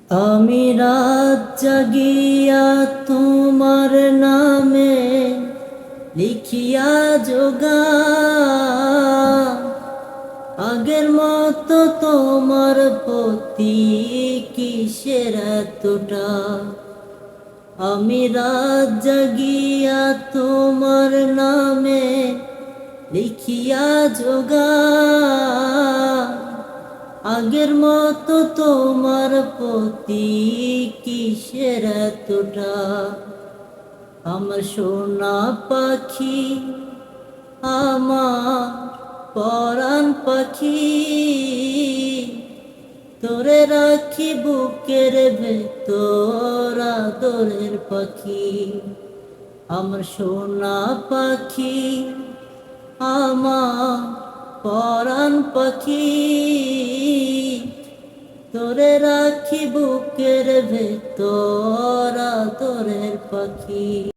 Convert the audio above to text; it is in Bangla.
আমি রাত জাগিয়া তোমার নামে লিখিয়া যোগান, আগের মতো তোমার প্রতি কিসের এতটা। আমি রাত জাগিয়া তোমার নামে লিখিয়া যোগান, আগের মতো তোমার প্রতি কিসের এতটা। আমার সোনা পাখি, আমার পরাণ পাখি, তোরে রাখি বুকের ভেতর আদরের পাখি। আমার সোনা পাখি, আমার পরাণ পাখি, তোরে রাখি বুকের ভেতর আদরের পাখি।